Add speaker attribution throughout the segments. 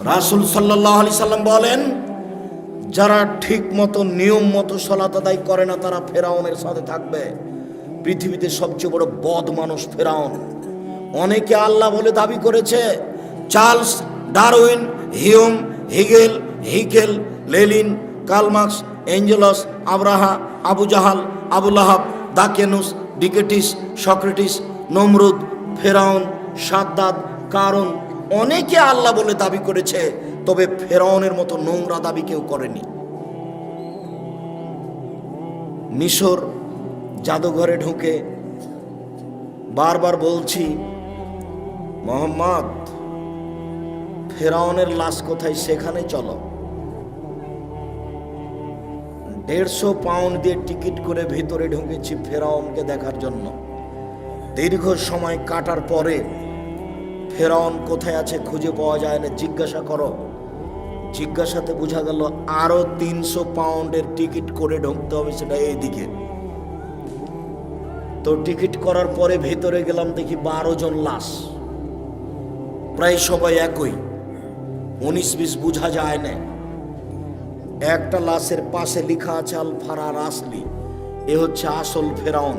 Speaker 1: রাসূল সাল্লাল্লাহু আলাইহি সাল্লাম বলেন, যারা ঠিক মতো নিয়ম মতো সালাত আদায় করে না তারা ফেরাউনের সাথে থাকবে। পৃথিবীতে সবচেয়ে বড় বদ মানুষ ফেরাউন। অনেকে আল্লাহ বলে দাবি করেছে। Charles Darwin, Hume, Hegel, Lenin, Karl Marx, Engels, Abraha, Abu Jahl, Abu Lahab, Daqyanus, ডিকেটিস, সক্রেটিস, নমরুদ, ফেরাউন, সাদ্দাত, কারুন, অনেকে আল্লাহ বলে দাবি করেছে, তবে ফেরাউনের মতো নোংরা দাবি কেউ করেনি। মিশর জাদুঘরে ঢুকে বারবার বলছি, মোহাম্মদ, ফেরাউনের লাশ কোথায় সেখানে চলো। 150 পাউন্ড দিয়ে টিকিট করে ভিতরে ঢুকেছি ফেরাউনকে দেখার জন্য। দীর্ঘ সময় কাটার পরে ফেরাউন কোথায় আছে খুঁজে পাওয়া যায় না। জিজ্ঞাসা করো, জিজ্ঞাসাতে বোঝা গেল আরো 300 পাউন্ডের টিকিট করে ঢুকতে হবে, সেটা এইদিকে। তো টিকিট করার পরে ভেতরে গেলাম, দেখি 12 জন লাশ, প্রায় সবাই একই, 19-20 বোঝা যায় না। একটা লাশের পাশে লেখা আছে আল ফারার আসলি, এ হচ্ছে আসল ফেরাউন।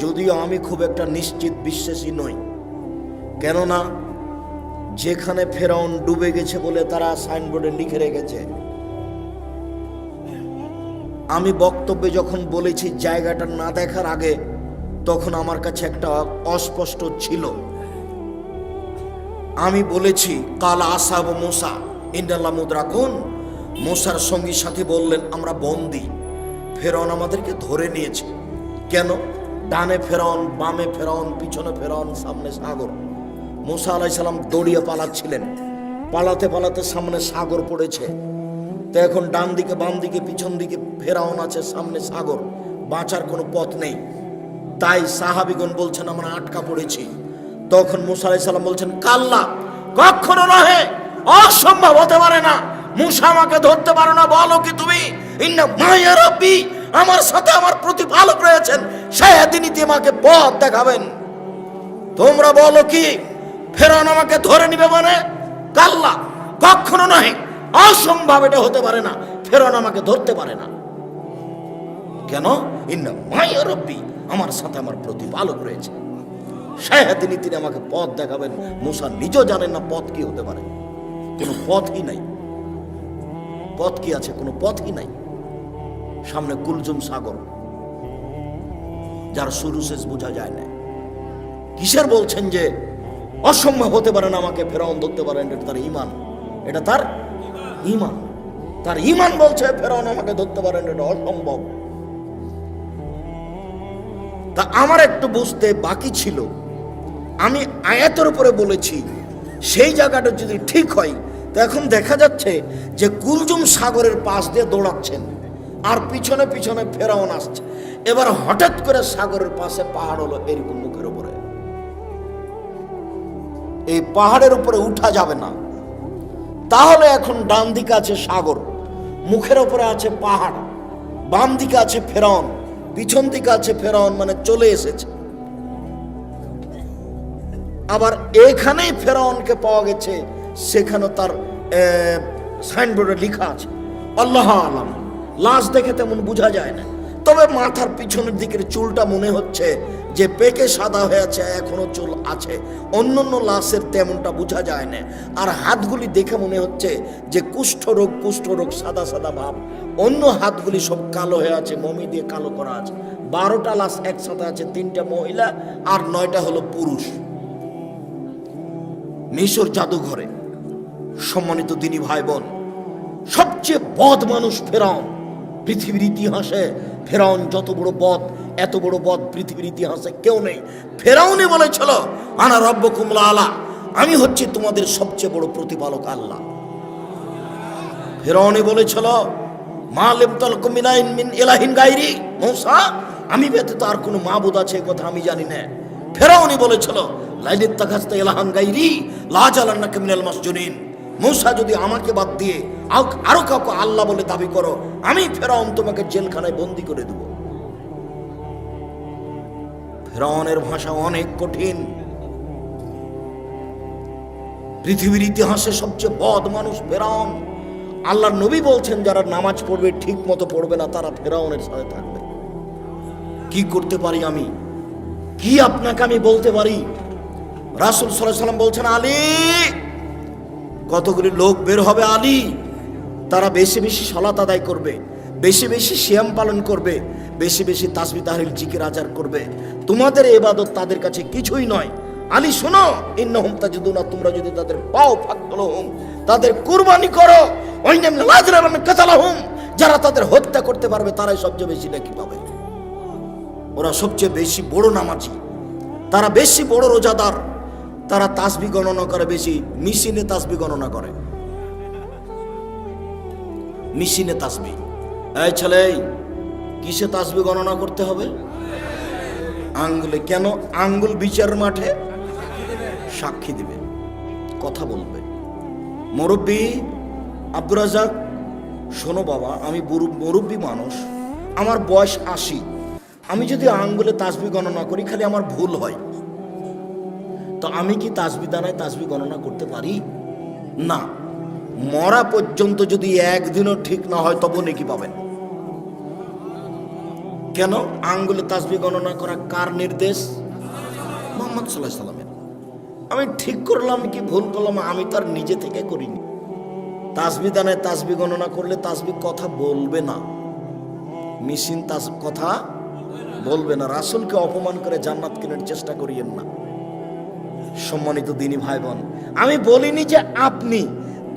Speaker 1: যদিও আমি খুব একটা নিশ্চিত বিশ্বাসী নই, কেননা যেখানে ফেরাউন ডুবে গেছে বলে তারা সাইনবোর্ডে লিখে রেখেছে। আমি বক্তব্যে যখন বলেছি জায়গাটা না দেখার আগে, তখন আমার কাছে একটা অস্পষ্ট ছিল। আমি বলেছি কালা আসাব মুসা ইন্দাল্লাহ মুদরাকুন, মুসার সঙ্গী সাথী বললেন আমরা বন্দী, ফেরাউন আমাদেরকে ধরে নিয়েছে। কেন? ডানে ফেরাউন, বামে ফেরাউন, পিছনে ফেরাউন, সামনে সাগর। মুসা আলাইহিস সালাম দৌড়িয়ে পালাচ্ছিলেন, পালাতে পালাতে সামনে সাগর পড়েছে। তো এখন ডান দিকে বাম দিকে পিছন দিকে ফেরাউন আছে, সামনে সাগর, বাঁচার কোনো পথ নেই। তাই সাহাবীগণ বলছেন আমরা আটকা পড়েছি। তখন মুসা আলাইহিস সালাম বলছেন কাল্লা, কখনো নহে, অসম্ভব হতে পারে না, মুসা আমাকে ধরতে পারো না। বলো কি তুমি? ইন্না মাইয়া রাব্বি, আমার সাথে আমার প্রতিপালক রয়েছেন, সেদিনই আমাকে পথ দেখাবেন। তোমরা বলো কি ফেরাউন আমাকে ধরে নিবে? মানে কাল্লা, কখনো নহে, অসম্ভব, এটা হতে পারে না, ফেরাউন আমাকে ধরতে পারে না। কেন? ইন্না মাইয়া রাব্বি, আমার সাথে আমার প্রতিপালক রয়েছে, সেদিনই তিনি আমাকে পথ দেখাবেন। মুসা নিজেও জানেন না পথ কি হতে পারে, কোনো পথই নাই। পথ কি আছে? কোনো পথই নাই। সামনে কুলজুম সাগর, যার শুরু শেষ বোঝা যায় না। কিসের বলছেন যে অসম্ভব হতে পারে না আমাকে ফেরাউন ধরতে পারেন? এটা তার ইমান, এটা তার ইমান, তার ইমান বলছে ফেরাউন আমাকে ধরতে পারেন, এটা অসম্ভব। তা আমার একটু বুঝতে বাকি ছিল। আমি আয়াতের উপরে বলেছি, সেই জায়গাটা যদি ঠিক হয়, তো এখন দেখা যাচ্ছে যে কুলজুম সাগরের পাশ দিয়ে দৌড়াচ্ছেন আর পিছনে পিছনে ফেরাউন আসছে। এবার হঠাৎ করে সাগরের পাশে পাহাড় হলো এরকম মুখের উপরে, এই পাহাড়ের উপরে উঠা যাবে না। তাহলে এখন ডান দিকে আছে সাগর, মুখের উপরে আছে পাহাড়, বাম দিকে আছে ফেরাউন, পিছন দিকে আছে ফেরাউন, মানে চলে এসেছে। আবার এখানেই ফেরাউনকে পাওয়া গেছে, সেখানে তার সাইনবোর্ডে লেখা আছে আল্লাহ আলাম। লাশ দেখে তেমন বোঝা যায় না, তবে মাথার পিছনের দিকের চুলটা মনে হচ্ছে যে পেকে সাদা হয়ে আছে, এখনো চুল আছে। অন্যান্য লাশের তেমনটা বোঝা যায় না। আর হাতগুলি দেখে মনে হচ্ছে যে কুষ্ঠরোগ সাদা সাদা ভাব। অন্য হাতগুলি সব কালো হয়ে আছে, মমি দিয়ে কালো করা আছে। 12টা লাশ একসাথে আছে, 3টা মহিলা আর 9টা হলো পুরুষ। মিশর জাদুঘরে। সম্মানিত দিনী ভাই বোন, সবচেয়ে বদ মানুষ ফেরাউন। পৃথিবীর ইতিহাসে ফেরাউন যত বড় বদ, এত বড় বদ পৃথিবীর ইতিহাসে কেউ নেই। ফেরাউনই বলেছিল আনা রব্বুকুমুল আলা, আমি হচ্ছি তোমাদের সবচেয়ে বড় প্রতিপালক আল্লাহ। ফেরাউনই বলেছিল মা লিম তালকুম মিন ইলাহিন গায়রি, মূসা, আমি ব্যতীত আর কোনো মাবুদ আছে এই কথা আমি জানি না। ফেরাউনই বলেছিল লাইলিত তাখাস্তা ইলাহান গায়রি লা জালান্নাকা মিনাল মাসজুনিন, মূসা যদি আমাকে বাদ দিয়ে আরো কাউকে আল্লাহ বলে দাবি করো, আমি ফেরাউন তোমাকে জেলখানায় বন্দী করে দেব। ফেরাউনের ভাষা অনেক কঠিন। পৃথিবীর ইতিহাসে সবচেয়ে বদ মানুষ ফেরাউন। আল্লাহর নবী বলছেন যারা নামাজ পড়বে ঠিক মতো পড়বে না তারা ফেরাউনের সাথে থাকবে। কি করতে পারি আমি, কি আপনাকে আমি বলতে পারি? রাসূল সাল্লাল্লাহু আলাইহি ওয়াসাল্লাম বলছেন আলী, কতগুলি লোক বের হবে আলী, তারা বেশি বেশি সালাত আদায় করবে, বেশি বেশি সিয়াম পালন করবে, বেশি বেশি তাসবিহ তাহলিল জিকির আজার করবে, তোমাদের ইবাদত তাদের কাছে কিছুই নয়। আলী শোনো, ইন্নাহুম তাজিদুনা, তোমরা যদি তাদের পাও ফাকতুলহুম, তাদের কুরবানি করো, ওয়াইনাম লাযরাবান কাতালাহুম, যারা তাদের হত্যা করতে পারবে তারাই সবচেয়ে বেশি নেকি পাবে। ওরা সবচেয়ে বেশি বড় নামাজি, তারা বেশি বড় রোজাদার, তারা তাসবিহ গণনা করে বেশি, মেশিনে তাসবিহ গণনা করে, মেশিনে তাসবিহ। এই ছেলে, কিসে তাসবিহ গণনা করতে হবে? আঙ্গুলে। কেন? আঙ্গুল বিচার মাঠে সাক্ষী দিবে, কথা বলবে। মুরব্বী আব্দুর রাজ্জাক, শোনো বাবা, আমি মুরব্বী মানুষ, আমার বয়স ৮০, আমি যদি আঙ্গুলে তাসবিহ গণনা করি খালি আমার ভুল হয়, তো আমি কি তাসবিহ দানায় তাসবিহ গণনা করতে পারি? না। মরা পর্যন্ত যদি একদিনও ঠিক না হয় তবু নেকি পাবেন। কেন? আঙ্গুলে তাসবিহ গণনা করা কার নির্দেশ? মুহাম্মদ সাল্লাল্লাহু আলাইহি ওয়াসাল্লামের। আমি ঠিক করলাম কি ভুল করলাম আমি তার নিজে থেকে করিনি। তাসবিহ দানায় তাসবিহ গণনা করলে তাসবিহ কথা বলবে না, মেশিন কথা বলবে না। রাসূলকে অপমান করে জান্নাত কেনার চেষ্টা করিয়েন না। সম্মানিত দিনী ভাই বোন, আমি বলিনি যে আপনি,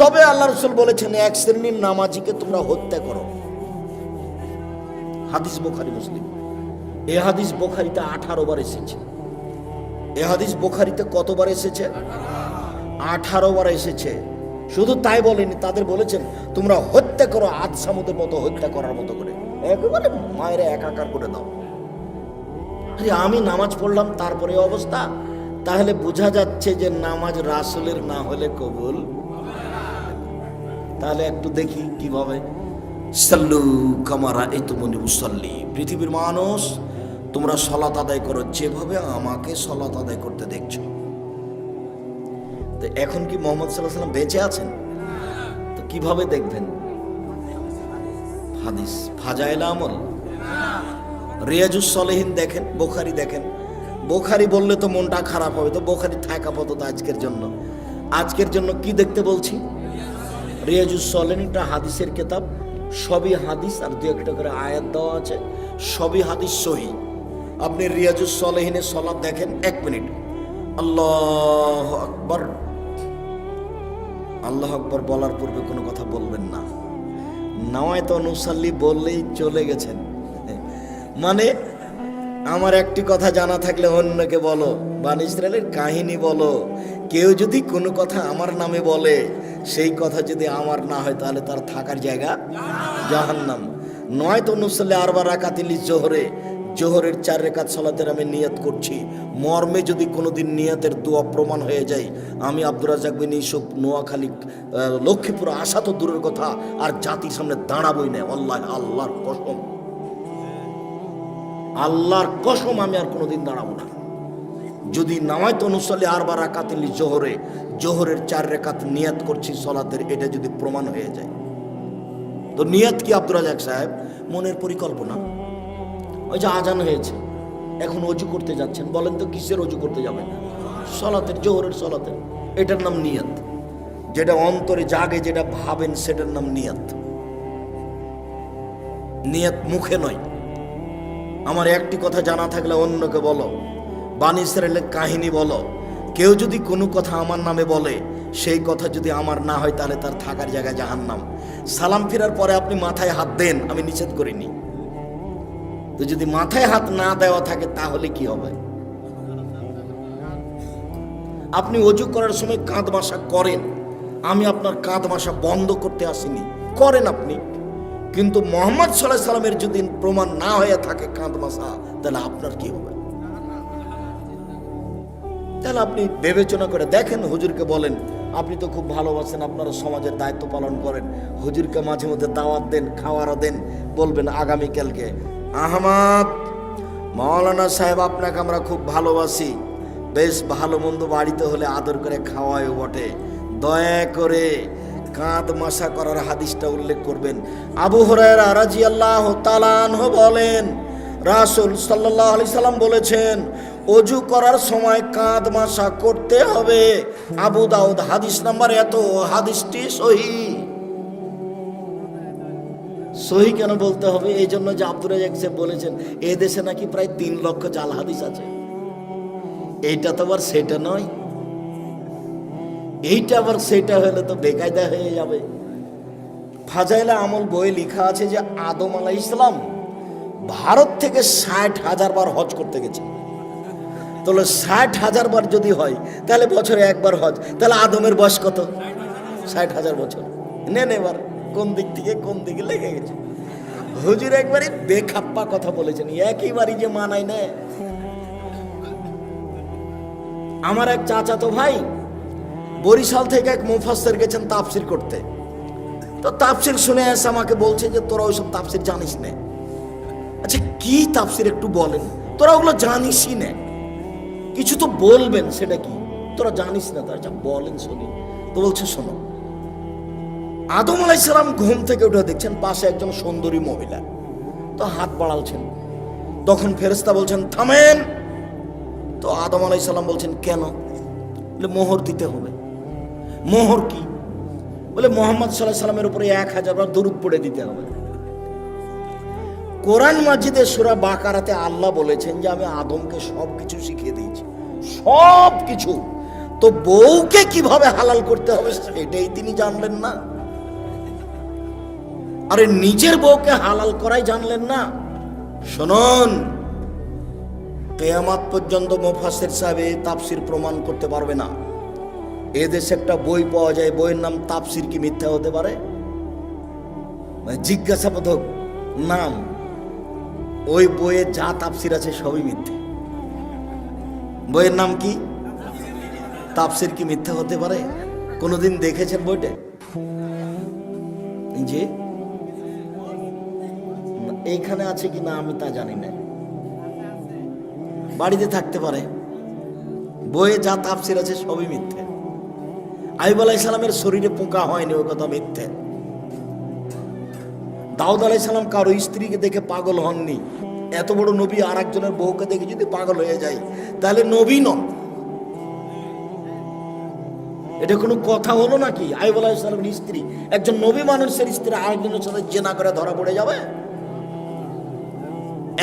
Speaker 1: তবে আল্লাহ রাসূল বলেছেন এক শ্রেণীর নামাজিকে তোমরা হত্যা করো। হাদিস বুখারী মুসলিম। এই হাদিস বুখারীতে 18 বার এসেছে। এই হাদিস বুখারীতে কতবার এসেছে? 18 বার এসেছে। শুধু তাই বলেনি, তাদের বলেছেন তোমরা হত্যা করো, আদ সামুদের মতো হত্যা করার মতো করে, একেবারে মায়ের একাকার করে দাও। আরে আমি নামাজ পড়লাম তারপরে অবস্থা, তাহলে বোঝা যাচ্ছে যে নামাজ রাসূলের না হলে কবুল। তাহলে একটু দেখি কিভাবে। সাল্লু কামা রাআইতুমুনি উসাল্লি, পৃথিবীর মানুষ তোমরা সালাত আদায় করো যেভাবে আমাকে সালাত আদায় করতে দেখছো। তো এখন কি মুহাম্মদ সাল্লাল্লাহু আলাইহি ওয়াসাল্লাম বেঁচে আছেন? তো কিভাবে দেখবেন? হাদিস, ফাজাইল আমল, রিয়াজুস সালিহিন দেখেন, বুখারী দেখেন। বুখারী বললে তো মনটা খারাপ হবে, তো বুখারী থাকা আপাতত আজকের জন্য। আজকের জন্য কি দেখতে বলছি? রিয়াজুস সালিহিন, একটা হাদিসের কিতাব, সবই হাদিস আর দু একটা করে আয়াত দেওয়া আছে, সবই হাদিস সহিহ। আপনি রিয়াজুস সালিহিনের সালাত দেখেন, 1 মিনিট আল্লাহু আকবার, আল্লাহু আকবার বলার পূর্বে কোনো কথা বলবেন না। নাওয়াইতু নুসাল্লি বললেই চলে গেছেন। মানে আমার একটি কথা জানা থাকলে অন্যকে বলো, বনি ইসরাইলের কাহিনী বলো, কেউ যদি কোনো কথা আমার নামে বলে, সেই কথা যদি আমার না হয় তাহলে তার থাকার জায়গা জাহান্নাম। নয়তো নুসাল্লি আরবা রাকাতিল জোহরে, জোহরের 4 রাকাত সালাতের আমি নিয়ত করছি, মর্মে যদি কোনোদিন নিয়তের দোয়া প্রমাণ হয়ে যায়, আমি আব্দুর রাজ্জাক বিন ইউসুফ নোয়াখালী লক্ষ্মীপুর আসা তো দূরের কথা, আর জাতির সামনে দাঁড়াবই না। আল্লাহর কসম, আল্লাহর কসম আমি আর কোনোদিন দাঁড়াবো না। যদি নামাইতু নুসাল্লি আরবা রাকাতিল জোহরে, জোহরের 4 রাকাত নিয়ত করছি সালাতের, এটা যদি প্রমাণ হয়ে যায়। তো নিয়ত কি আব্দুর রাজ্জাক সাহেব? মনের পরিকল্পনা। ওই যে আজান হয়েছে, এখন ওযু করতে যাচ্ছেন, বলেন তো কিসের ওযু করতে যাবেন? সালাতের, জোহরের সালাতের। এটার নাম নিয়ত। যেটা অন্তরে জাগে, যেটা ভাবেন, সেটার নাম নিয়ত। নিয়ত মুখে নয়। আমার একটি কথা জানা থাকলে অন্যকে বলো, বনি ইসরাইলের কাহিনী বলো, কেউ যদি কোনো কথা আমার নামে বলে, সেই কথা যদি আমার না হয় তাহলে তার থাকার জায়গা জাহান্নাম। সালাম ফেরার পরে আপনি মাথায় হাত দেন, আমি নিষেধ করিনি। তো যদি মাথায় হাত না দেওয়া থাকে তাহলে কি হবে? আপনি ওযু করার সময় কাঁধ মাসা করেন, আমি আপনার কাঁধ মাসা বন্ধ করতে আসিনি, করেন আপনি। কিন্তু মুহাম্মদ সাল্লাল্লাহু আলাইহি ওয়াসাল্লামের যদি প্রমাণ না হয়ে থাকে কাঁধ মাসা, তাহলে আপনার কি হবে? তাহলে আপনি বিবেচনা করে দেখেন, হুজুরকে বলেন, আপনি তো খুব ভালোবাসেন, আপনারা সমাজের দায়িত্ব পালন করেন, হুজুরকে মাঝে মধ্যে দাওয়াত দেন, খাওয়ারও দেন, বলবেন আগামীকালকে আহমদ মাওলানা সাহেব আপনাকে আমরা খুব ভালোবাসি, বেশ ভালো মন্দ বাড়িতে হলে আদর করে খাওয়ায়ও বটে, দয়া করে কাঁধ মাসা করার হাদিসটা উল্লেখ করবেন। আবু হুরায়রা রাদিয়াল্লাহু তাআলা আনহু বলেন, রাসূল সাল্লাল্লাহু আলাইহি সাল্লাম বলেছেন, অজু করার সময় কাঁধ মাসা করতে হবে। আবু দাউদ হাদিস নাম্বার এত, হাদিসটি সহিহ। সহিহ কেন বলতে হবে? এই জন্য যে আব্দুর রাজ্জাক সাহেব বলেছেন এই দেশে নাকি প্রায় 3 লক্ষ জাল হাদিস আছে। এইটা তো আবার সেটা নয়, এইটা আবার সেটা হলে তো বেকায়দা হয়ে যাবে। ফাজাইলে আমল বই লেখা আছে যে আদম আলাইহিস সালাম ভারত থেকে 60,000 বার হজ করতে গেছে। তাহলে 60,000 বার যদি হয় তাহলে বছরে একবার হজ, তাহলে আদমের বয়স কত? 60,000 বছর। নেন এবার কোন দিক থেকে কোন দিকে লেগে গেছে। হুজুর একবারই বেখাপ্পা কথা বলেছেন, একইবারই যে মানায় না। আমার এক চাচাতো ভাই বরিশাল থেকে এক মুফাসসির গেছেন তাফসীর করতে। তো তাফসীর শুনে এসে আমাকে বলছে যে তোরা ওইসব তাফসীর জানিস না। আচ্ছা কি তাফসীর একটু বলেন, তোরা ওগুলো জানিসই না, কিছু তো বলবেন, সেটা কি তোরা জানিস না? আচ্ছা বলেন শুনি। তো বলছে শোনো, আদম আলাইহিস সালাম ঘুম থেকে উঠে দেখছেন পাশে একজন সুন্দরী মহিলা, তো হাত বাড়ালছেন। তখন ফেরেশতা বলছেন থামেন। তো আদম আলাইহিস সালাম বলছেন কেন? বলে মোহর দিতে হবে। মোহর কি? বলে মুহাম্মদ সাল্লাল্লাহু আলাইহি সাল্লামের উপরে 1000 বার দরুদ পড়ে দিতে হবে। কোরআন মাজিদে সূরা বাকারাতে আল্লাহ বলেছেন যে আমি আদমকে সবকিছু শিখিয়ে দিয়েছি, সবকিছু। তো বউকে কিভাবে হালাল করতে হবে সেটাই তিনি জানলেন না? আরে নিজের বউকে হালাল করাই জানলেন না? শুনুন, কিয়ামত পর্যন্ত মুফাসসির সাহেব এই তাফসীর প্রমাণ করতে পারবে না। এদেশে একটা বই পাওয়া যায়, বইয়ের নাম তাফসীর কি মিথ্যা হতে পারে? জিজ্ঞাসাবোধক নাম। ওই বইয়ে যা তাফসীর আছে সবই মিথ্যে। বইয়ের নাম কি? তাফসীর কি মিথ্যা হতে পারে? কোনোদিন দেখেছেন বইটা? জি, এইখানে আছে কি না আমি তা জানি না, বাড়িতে থাকতে পারে। বইয়ে যা তাফসীর আছে সবই মিথ্যে। আইয়ুব আলাইহিস সালামের শরীরে পোকা হয়নি, ওই কথা মিথ্যে। দাউদ আলাইহিস সালাম কারো স্ত্রীকে দেখে পাগল হননি। এত বড় নবী আর একজনের বউকে দেখে যদি পাগল হয়ে যায় তাহলে নবী নন। এটা কোনো কথা হলো নাকি? আইয়ুব আলাইহিস সালামের স্ত্রী, একজন নবী মানুষের স্ত্রী আরেকজনের সাথে জিনা করে ধরা পড়ে যাবে?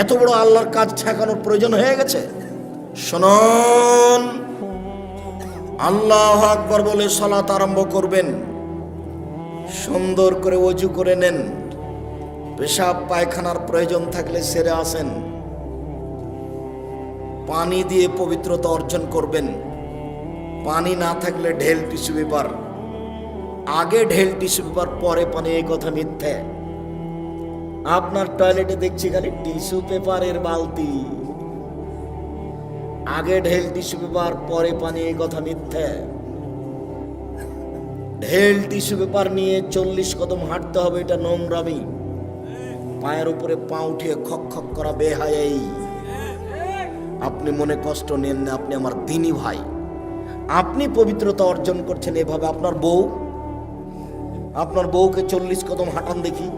Speaker 1: এত বড় আল্লাহর কাজ ঠেকানোর প্রয়োজন হয়ে গেছে? শুনুন, আল্লাহু আকবার বলে সালাত আরম্ভ করবেন। সুন্দর করে ওযু করে নেন। পেশাব পায়খানার প্রয়োজন থাকলে সেরে আসেন। পানি দিয়ে পবিত্রতা অর্জন করবেন। পানি না থাকলে ঢেল টিস্যু পেপার। আগে ঢেল টিস্যু পেপার পরে পানি, এই কথা মিথ্যে। আপনার টয়লেটে দেখছি খালি টিস্যু পেপারের বালতি। আগে ঢেল টিস্যু পেপার পরে পানি, এই কথা মিথ্যে। ঢেল টিস্যু পেপার নিয়ে 40 কদম হাঁটতে হবে, এটা নোংরামি। পায়ের উপরে পা উঠিয়ে খক খক করা বেহায়াই। আপনি মনে কষ্ট নেন না, আপনি আমার দিনী ভাই। আপনি পবিত্রতা অর্জন করছেন এভাবে। আপনার বউকে 40 কদম হাঁটান দেখি,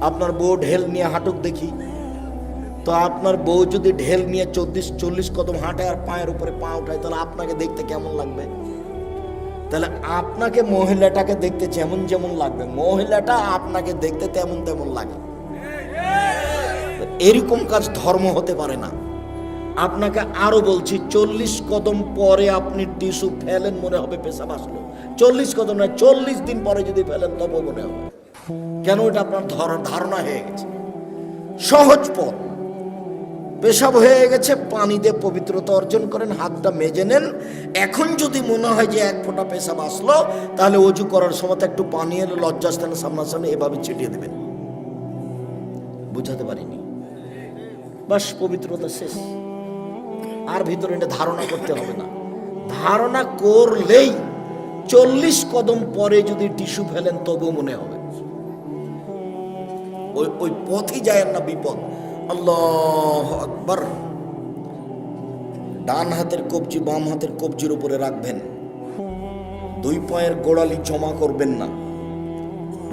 Speaker 1: আপনার বউ ঢেল নিয়ে হাঁটুক দেখি। তো আপনার বউ যদি ঢেল নিয়ে 40 কদম হাঁটে আর পায়ের উপরে পা উঠায়, তাহলে আপনাকে দেখতে কেমন লাগবে? তাহলে আপনাকে মহিলাটাকে দেখতে যেমন যেমন লাগবে, মহিলাটা আপনাকে দেখতে তেমন তেমন লাগে। এরকম কাজ ধর্ম হতে পারে না। আপনাকে আরো বলছি, 40 কদম পরে আপনি টিস্যু ফেলেন, মনে হবে পেশাব আসলো। 40 কদম না, 40 দিন পরে যদি ফেলেন তবে মনে হবে। কেন? এটা আপনার ধারণা হয়ে গেছে। সহজ পথ। পেশাব হয়ে গেছে, পানি দিয়ে পবিত্রতা অর্জন করেন, হাতটা মেজে নেন। এখন যদি মনে হয় যে 1 ফোঁটা পেশাব আসলো, তাহলে অজু করার সময় একটু পানি এলে লজ্জাস্থানে সামনাসামনি এভাবে ছিটিয়ে দেবেন। বুঝাতে পারিনি? বাস, পবিত্রতা শেষ। আর ভিতরে এটা ধারণা করতে হবে না। ধারণা করলেই 40 কদম পরে যদি টিস্যু ফেলেন তবু মনে হবে। ওই পথই যায় না, বিপদ। আল্লাহু আকবার। ডান হাতের কবজি বাম হাতের কবজির উপরে রাখবেন। দুই পায়ের গোড়ালি জমা করবেন না।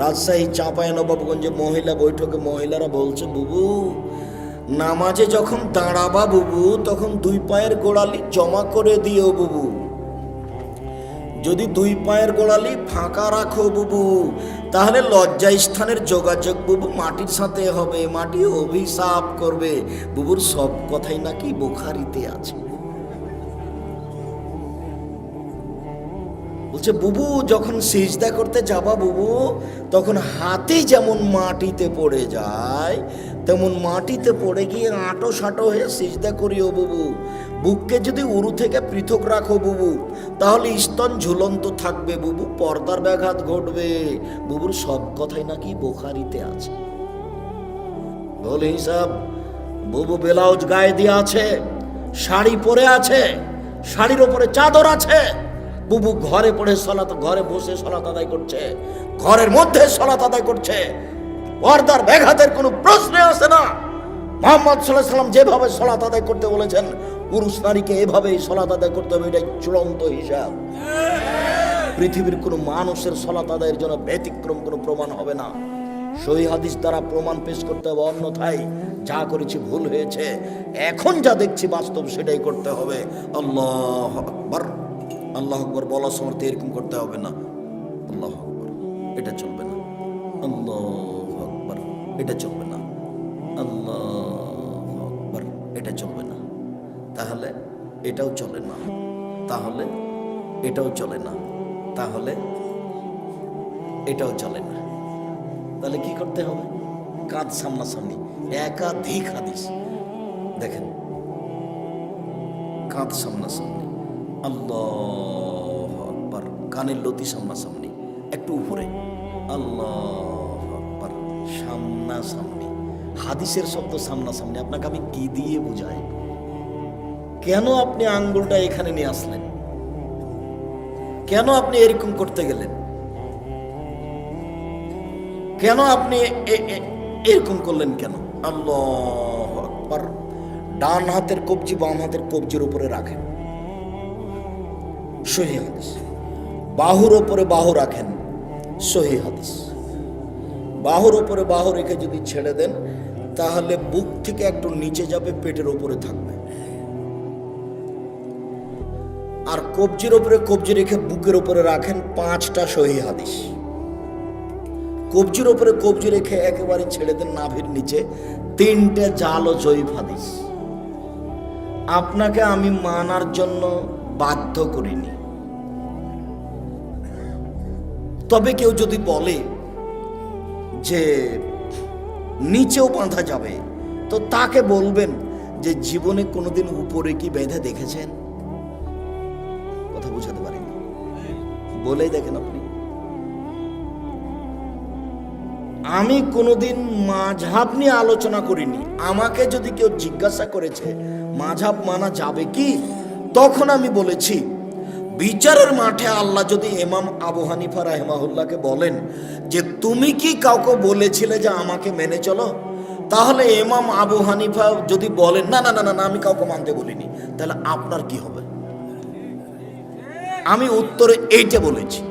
Speaker 1: রাজশাহী চাঁপাইনবাবগঞ্জে মহিলা বৈঠকে মহিলারা বলছে, বুবু নামাজে যখন দাঁড়াবা বুবু, তখন দুই পায়ের গোড়ালি জমা করে দিও বুবু। যদি দুই পায়ের গোড়ালি ফাঁকা রাখো বুবু, তাহলে লজ্জা স্থানের যোগাযোগ বুবু মাটির সাথে হবে, মাটি অভিশাপ করবে। বুবুর সব কথাই নাকি বুখারীতে আছে। বলছে বুবু যখন সিজদা করতে যাবা বুবু, তখন হাতে যেমন মাটিতে পড়ে যায়, তেমন মাটিতে পড়ে গিয়ে আঁটো সাঁটো হয়ে সিজদা করিও বুবু। বুককে যদি উরু থেকে পৃথক রাখো বুবু, তাহলে স্তন ঝুলন্ত থাকবে বুবু, পর্দার ব্যাঘাত ঘটবে। বুবুর সব কথাই নাকি বুখারীতে আছে। বলে হিসাব, বুবু ব্লাউজ গায়ে দিয়ে আছে, শাড়ি পরে আছে, শাড়ির ওপরে চাদর আছে, বুবু ঘরে পড়ে সালাত, ঘরে বসে সালাত আদায় করছে, ঘরের মধ্যে সালাত আদায় করছে, পর্দার ব্যাঘাতের কোনো প্রশ্ন আসে না। মুহাম্মদ সাল্লাল্লাহু আলাইহি ওয়াসাল্লাম যেভাবে সালাত আদায় করতে বলেছেন, পুরুষ নারীকে এভাবেই সালাত আদায় করতে হবে, এটাই চূড়ান্ত হিসাব। পৃথিবীর কোনো মানুষের সালাত আদায়ের জন্য ব্যতিক্রম কোনো প্রমাণ হবে না। সহিহ হাদিস দ্বারা প্রমাণ পেশ করতে হবে, অন্যথায় যা করেছি ভুল হয়েছে। এখন যা দেখছি বাস্তব সেটাই করতে হবে। আল্লাহু আকবার, আল্লাহু আকবার বলার সময় এরকম করতে হবে না, আল্লাহু আকবার এটা চলবে না, আল্লাহু আকবার এটা চলবে না, আল্লাহু আকবার এটা চলবে না। তাহলে এটাও চলে না, তাহলে এটাও চলে না, তাহলে এটাও চলে না। তাহলে কি করতে হবে? কাঁধ সামনাসামনি, একাধিক হাদিস দেখেন, কাঁধ সামনাসামনি, আল্লাহু আকবার, কানের লতি সামনাসামনি, একটু উপরে, আল্লাহু আকবার, সামনাসামনি। হাদিসের শব্দ সামনাসামনি আপনাকে আমি কি দিয়ে বুঝাই? কেন আপনি আঙ্গুলটা এখানে নিয়ে আসলেন? কেন আপনি এরকম করতে গেলেন? কেন আপনি এরকম করলেন কেন? আল্লাহু আকবার। ডান হাতের কবজি বাম হাতের কবজির উপরে রাখেন, সহিহ হাদিস। বাহুর উপরে বাহু রাখেন, সহিহ হাদিস। বাহুর উপরে বাহু রেখে যদি ছেড়ে দেন, তাহলে বুক থেকে একটু নিচে যাবে, পেটের উপরে থাকবে। আর কবজির উপরে কবজি রেখে বুকের উপরে রাখেন, 5টা সহিহ হাদিস। কবজির উপরে কবজি রেখে একেবারে ছেড়ে দেন নাভির নিচে, 3টে জাল ও জয়ীফ হাদিস। আপনাকে আমি মানার জন্য বাধ্য করিনি। তবে কেউ যদি বলে যে নিচেও বাঁধা যাবে, তো তাকে বলবেন যে জীবনে কোনোদিন উপরে কি বেঁধে দেখেছেন? কথা বুঝাতে পারেনি, বলেই দেখেন আপনি। আমি কোনোদিন মাযহাব নিয়ে আলোচনা করিনি। আমাকে যদি কেউ জিজ্ঞাসা করেছে মাযহাব মানা যাবে কি, তখন আমি বলেছি বিচারের মাঠে আল্লাহ যদি ইমাম আবু হানিফা রাহিমাহুল্লাহকে বলেন যে তুমি কি কাউকে বলেছিলে যে আমাকে মেনে চলো, তাহলে ইমাম আবু হানিফা যদি বলেন না না না না আমি কাউকে মানতে বলিনি, তাহলে আপনার কি হবে? আমি উত্তরে এইটা বলেছি।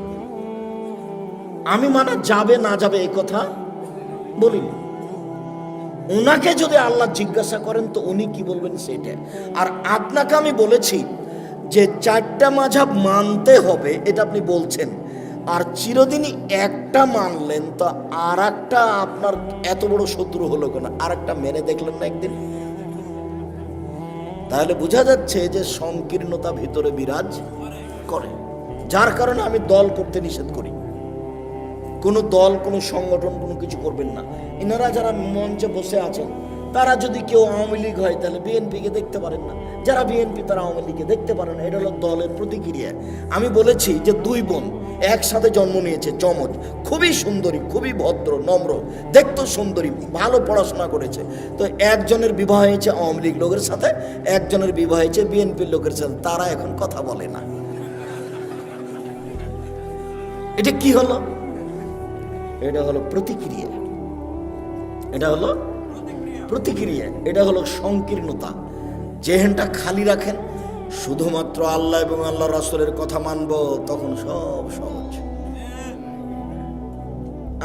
Speaker 1: আমি মানা যাবে না যাবে এই কথা বলিনি। উনাকে যদি আল্লাহ জিজ্ঞাসা করেন তো উনি কি বলবেন সেটা। আর আপনাকে আমি বলেছি যে 4টা মাযহাব মানতে হবে, এটা আপনি বলছেন, আর চিরদিনই একটা মানলেন, তো আর একটা আপনার এত বড় শত্রু হলো কেন? আর একটা মেনে দেখলেন না একদিন? তাহলে বোঝা যাচ্ছে যে সংকীর্ণতা ভিতরে বিরাজ করে, যার কারণে আমি দল করতে নিষেধ করি। কোনো দল, কোনো সংগঠন, কোনো কিছু করবেন না। এনারা যারা মঞ্চে বসে আছেন, তারা যদি কেউ আওয়ামী লীগ হয় তাহলে বিএনপিকে দেখতে পারেন না, যারা বিএনপি তারা আওয়ামী লীগকে দেখতে পারেন না। এটা হলো দলের প্রতিক্রিয়া। আমি বলেছি যে 2 বোন একসাথে জন্ম নিয়েছে, যমজ, খুবই সুন্দরী, খুবই ভদ্র, নম্র, দেখতে সুন্দরী, ভালো পড়াশোনা করেছে। তো একজনের বিবাহ হয়েছে আওয়ামী লীগ লোকের সাথে, একজনের বিবাহ হয়েছে বিএনপির লোকের সাথে। তারা এখন কথা বলে না। এটা কি হলো? এটা হলো প্রতিক্রিয়া, এটা হলো প্রতিক্রিয়া, এটা হলো সংকীর্ণতা। জেহেনটা খালি রাখেন, শুধুমাত্র আল্লাহ এবং আল্লাহ রাসূলের কথা মানবো, তখন সব সহজ।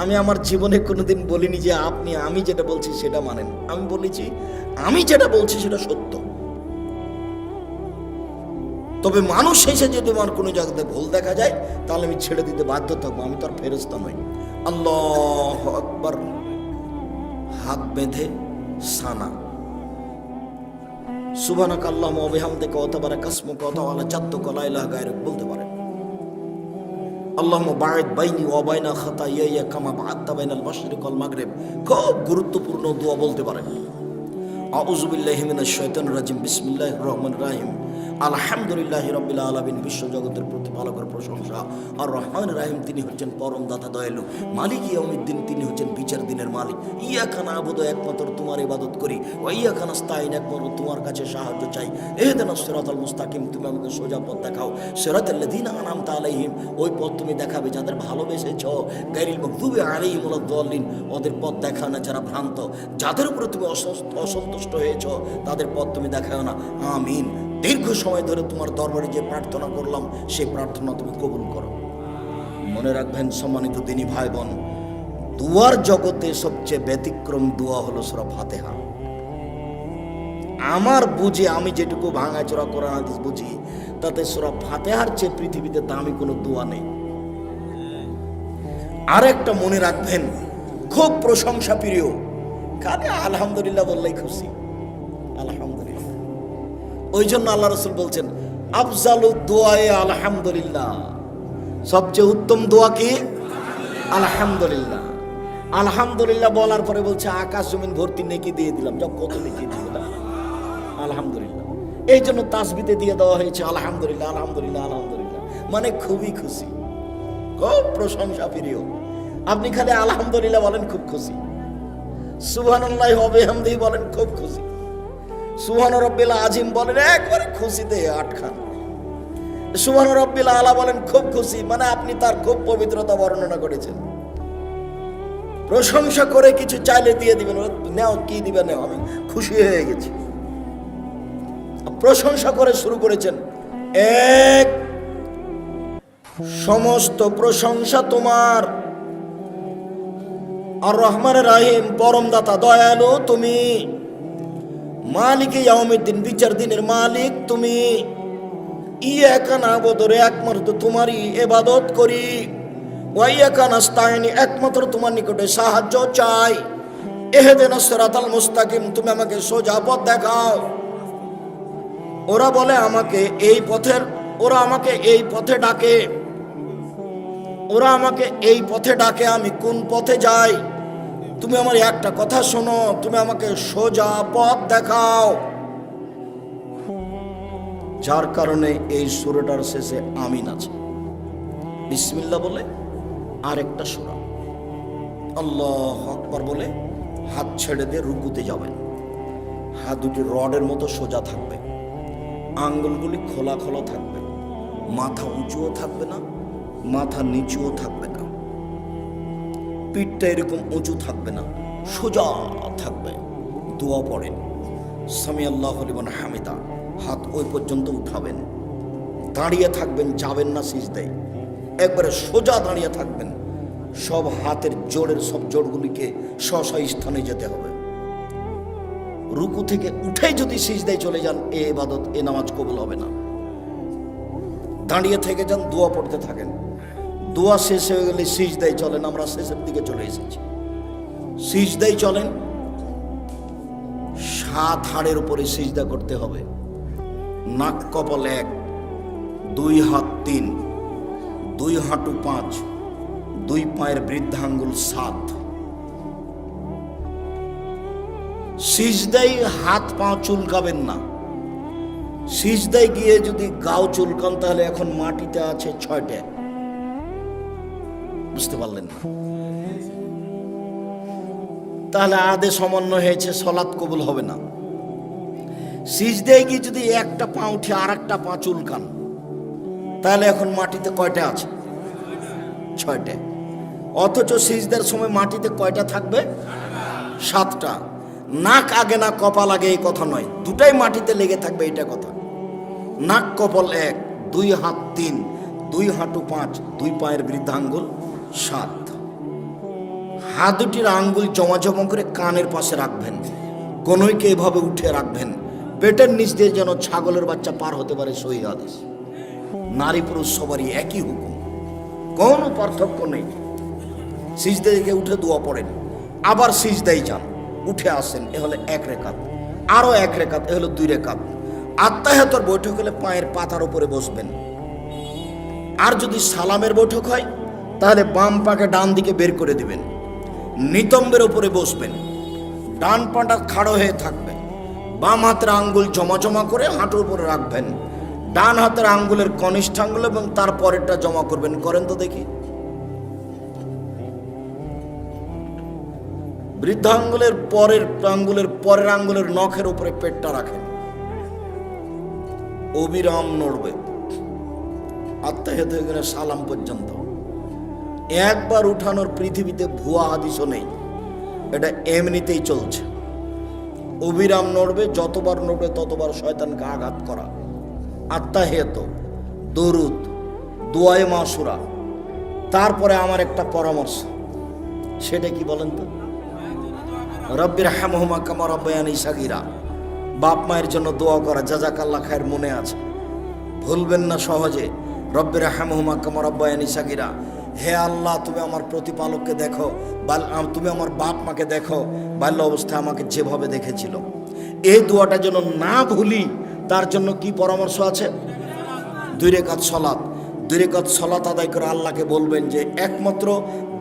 Speaker 1: আমি আমার জীবনে কোনোদিন বলিনি যে আপনি আমি যেটা বলছি সেটা মানেন। আমি বলেছি আমি যেটা বলছি সেটা সত্য। তবে মানুষ এসে যদি আমার কোনো জায়গাতে ভুল দেখা যায় তাহলে আমি ছেড়ে দিতে বাধ্য থাকবো। আমি তো আর ফেরেশতা নই। আল্লাহু আকবার। হাত বেঁধে সানা সুবহানাকা আল্লাহুম্মা ওয়া বিহামদিকা ওয়া তাবারাকা ইসমুকা ওয়া তাআলা জাদ্দুকা লা ইলাহা গায়রুক বলতে পারেন। আল্লাহুম্মা বা'id বাইনি ওয়া বাইনা খাতায়ায়া কামা বা'আদতা বাইনাল মাশরিক ওয়াল মাগরিব। খুব গুরুত্বপূর্ণ দোয়া বলতে পারেন। আউযু বিল্লাহি মিনাশ শাইতানির রাজিম। বিসমিল্লাহির রহমানির রহিম। আলহামদুলিল্লাহি রাব্বিল আলামিন। বিশ্ব জগতের প্রতিপালকের প্রশংসা। আর রহমানির রহিম, তিনি হচ্ছেন পরম দাতা দয়ালু। মালিক ইয়াউমিদ্দিন, তিনি হচ্ছেন বিচার দিনের মালিক। ইয়াকা না'বুদু, একমাত্র তোমার ইবাদত করি। ওয়া ইয়াকা নাস্তাইন, একমাত্র তোমার কাছে সাহায্য চাই। ইহদিনাস সিরাতাল মুস্তাকিম, তুমি আমাকে সোজা পথ দেখাও। সিরাতাল লাযিনা আন'আমতা আলাইহিম, ওই পথ তুমি দেখাবে যাদের ভালোবেসেছো। গায়রিল মাগদুবি আলাইহিম ওয়ালাদ-দাল্লিন, ওদের পথ দেখাও না যারা ভ্রান্ত। যাদের উপরে তুমি অসন্তুষ্ট হয়েছো তাদের পথ তুমি দেখাও না। আমিন। দীর্ঘ সময় ধরে তোমার দরবারে যে প্রার্থনা করলাম সেই প্রার্থনা তুমি কবুল করো। মনে রাখবেন সম্মানিত দিনী ভাই বোন, দুয়ার জগতে সবচেয়ে ব্যতিক্রম দোয়া হলো সূরা ফাতিহা। আমার বুঝে, আমি যেটুকু ভাঙাচোরা কোরআন হাদিস বুঝি, তাতে সূরা ফাতিহার চেয়ে পৃথিবীতে দামি কোনো দোয়া নেই। আরেকটা মনে রাখবেন, খুব প্রশংসা প্রিয়, খালি আলহামদুলিল্লাহ বললেই খুশি। আলহামদুলিল্লাহ, ওই জন্য আল্লাহ রাসূল বলছেন আফজালু দুআয়ে আলহামদুলিল্লাহ, সবচেয়ে উত্তম দোয়া কি? আলহামদুলিল্লাহ। আলহামদুলিল্লাহ বলার পরে বলছে আকাশ জমিন ভর্তি নেকি দিয়ে দিলাম। যা কত নেকি দিয়ে দিলাম আলহামদুলিল্লাহ। এই জন্য তাসবিতে দিয়ে দেওয়া হয়েছে আলহামদুলিল্লাহ আলহামদুলিল্লাহ আলহামদুলিল্লাহ, মানে খুবই খুশি, খুব প্রশংসা প্রিয়। আপনি খালি আলহামদুলিল্লাহ বলেন খুব খুশি, সুবহানাল্লাহি ওয়া বিহামদিহি বলেন খুব খুশি, সুবহান রাব্বিল আযীম বলেন একবারে খুশিতে আটখান, সুবহান রাব্বিল আলা বলেন খুব খুশি, মানে আপনি তার খুব পবিত্রতা বর্ণনা করেছেন। প্রশংসা করে কিছু চাইলে দিয়ে দিবেন, নাও কি দিবে নাও, আমি খুশি হয়ে গেছি। প্রশংসা করে শুরু করেছেন, এক সমস্ত প্রশংসা তোমার, আর রহমানের রহিম পরম দাতা দয়ালু তুমি, মালিকে ইয়াউমিদ্দিন বিচার দিনের মালিক তুমি, ইয়াকা না'বুদু একমাত্র তোমারই ইবাদত করি, ওয়া ইয়াকা নাস্তাইন একমাত্র তোমার নিকটে সাহায্য চাই, ইহদিনাস সিরাতাল মুস্তাকিম তুমি আমাকে সোজা পথ দেখাও। ওরা বলে আমাকে এই পথের, ওরা আমাকে এই পথে ডাকে, ওরা আমাকে এই পথে ডাকে, আমি কোন পথে যাই? তুমি আমার একটা কথা শোনো, তুমি আমাকে সোজা পথ দেখাও। যার কারণে এই সূরাটার শেষে আমিন আছে, বিসমিল্লাহ বলে আরেকটা সূরা, আল্লাহু আকবার বলে হাত ছেড়ে দিয়ে রুকুতে যাবেন। হাত দুটি রডের মতো সোজা থাকবে, আঙ্গুলগুলি খোলা খোলা থাকবে, মাথা উঁচুও থাকবে না, মাথা নিচুও থাকবে না, পিঠটা এরকম উঁচু থাকবে না, সোজা থাকবে। দোয়া পড়েন সামি আল্লাহু লিমান হামিদা, হাত ওই পর্যন্ত উঠাবেন, দাঁড়িয়ে থাকবেন, যাবেন না সিজদায়, একবারে সোজা দাঁড়িয়ে থাকবেন। সব হাতের জোড়ের সব জোড়গুলিকে স্ব স্থানে যেতে হবে। রুকু থেকে উঠে যদি সিজদায় চলে যান, এ ইবাদত, এ নামাজ কবুল হবে না। দাঁড়িয়ে থেকে যান, দোয়া পড়তে থাকেন, দোয়া শেষ হয়ে গেলে সিজদায় চলেন। আমরা শেষের দিকে চলে এসেছি, সিজদায় চলেন। 7 হাড়ের উপরে সিজদা করতে হবে, নাক কপাল 1, 2 হাত 3, 2 হাঁটু 5, 2 পায়ের বৃদ্ধাঙ্গুল 7। সিজদায় হাত পা চুলকাবেন না। সিজদায় গিয়ে যদি গাও চুলকান তাহলে এখন মাটিতে আছে 6টা, বুঝতে পারলেন না? তাহলে আদে সমন্বয় হয়েছে, সলাৎ কবুল হবে না। সিজদায় গিয়ে যদি একটা পা উঠে আর একটা পা চুলকান তাহলে এখন মাটিতে কয়টা আছে? 6টা। অথচ সিজদার সময় মাটিতে কয়টা থাকবে? 7টা। নাক আগে না কপাল আগে এই কথা নয়, দুটাই মাটিতে লেগে থাকবে, এটা কথা। নাক কপাল 1, 2 হাত 3, 2 হাঁটু 5, 2 পায়ের বৃদ্ধাঙ্গুল 7। হাত দুটির আঙ্গুল জমা জমা করে কানের পাশে রাখবেন, কনুইকে এভাবে উঠে রাখবেন, পেটের নিচ দিয়ে যেন ছাগলের বাচ্চা পার হতে পারে, সহিহ হাদিস। নারী পুরুষ সবারই একই হুকুম, কোনো পার্থক্য নেই। সিজদা থেকে উঠে দোয়া পড়েন, আবার সিজদাই যান, উঠে আসেন, এ হলে 1 রেকাত, আরো 1 রেকাত, এ হলো 2 রেকাত। আত্তাহিয়াতুর বৈঠক হলে পায়ের পাতার উপরে বসবেন। আর যদি সালামের বৈঠক হয় তাহলে বাম পাকে ডান দিকে বের করে দিবেন, নিতম্বের উপরে বসবেন, ডান পাটা খাড়ো হয়ে থাকবে, বাম হাতের আঙ্গুল জমা জমা করে হাঁটুর উপরে রাখবেন, ডান হাতের আঙ্গুলের কনিষ্ঠ আঙ্গুল এবং তার পরেরটা জমা করবেন। করেন তো দেখি। বৃদ্ধাঙ্গুলের পরের আঙ্গুলের নখের উপরে পেটটা রাখেন, অবিরাম নড়বে আত্তাহিয়াত হয়ে গেলে সালাম পর্যন্ত। একবার উঠানোর পৃথিবীতে ভুয়া হাদিসও নেই, এটা এমনিতেই চলছে। অবিরাম নড়বে, যতবার নড়বে ততবার শয়তানকে আঘাত করা। আত্তাহিয়াত, দরুদ, দুআয়ে মাসুরা। তারপরে আমার একটা পরামর্শ, সেটা কি বলেন তো? রব্বির হামহুমা কামা রাব্বায়ানি সাগীরা। বাপ মায়ের জন্য দোয়া করা, জাযাকাল্লাহ খায়ের, মনে আছে, ভুলবেন না সহজে। রব্বির হামহুমা কামা রাব্বায়ানি সাগীরা। হে আল্লাহ, তুমি আমার প্রতিপালককে দেখো, তুমি আমার বাপ মাকে দেখো, বাল্য অবস্থায় আমাকে যেভাবে দেখেছিল। এই দোয়াটা যেন না ভুলি, তার জন্য কি পরামর্শ আছে? 2 রেকাত সলাত। 2 রেকাত সলাত আদায় করে আল্লাহকে বলবেন যে একমাত্র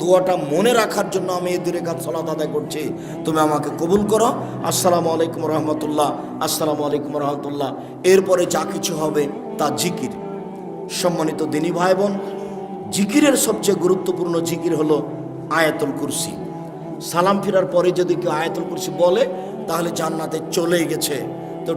Speaker 1: দোয়াটা মনে রাখার জন্য আমি এই 2 রেকাত সলাত আদায় করছি, তুমি আমাকে কবুল করো। আসসালামু আলাইকুম রহমতুল্লাহ, আসসালামু আলাইকুম রহমতুল্লাহ। এরপরে যা কিছু হবে তা জিকির। সম্মানিত দিনী ভাই বোন, জিকিরের সবচেয়ে গুরুত্বপূর্ণ জিকির হলো আয়াতুল কুরসি। সালাম ফিরার পরে যদি কেউ আয়াতুল কুরসি বলে তাহলে জান্নাতে চলে গেছে। তো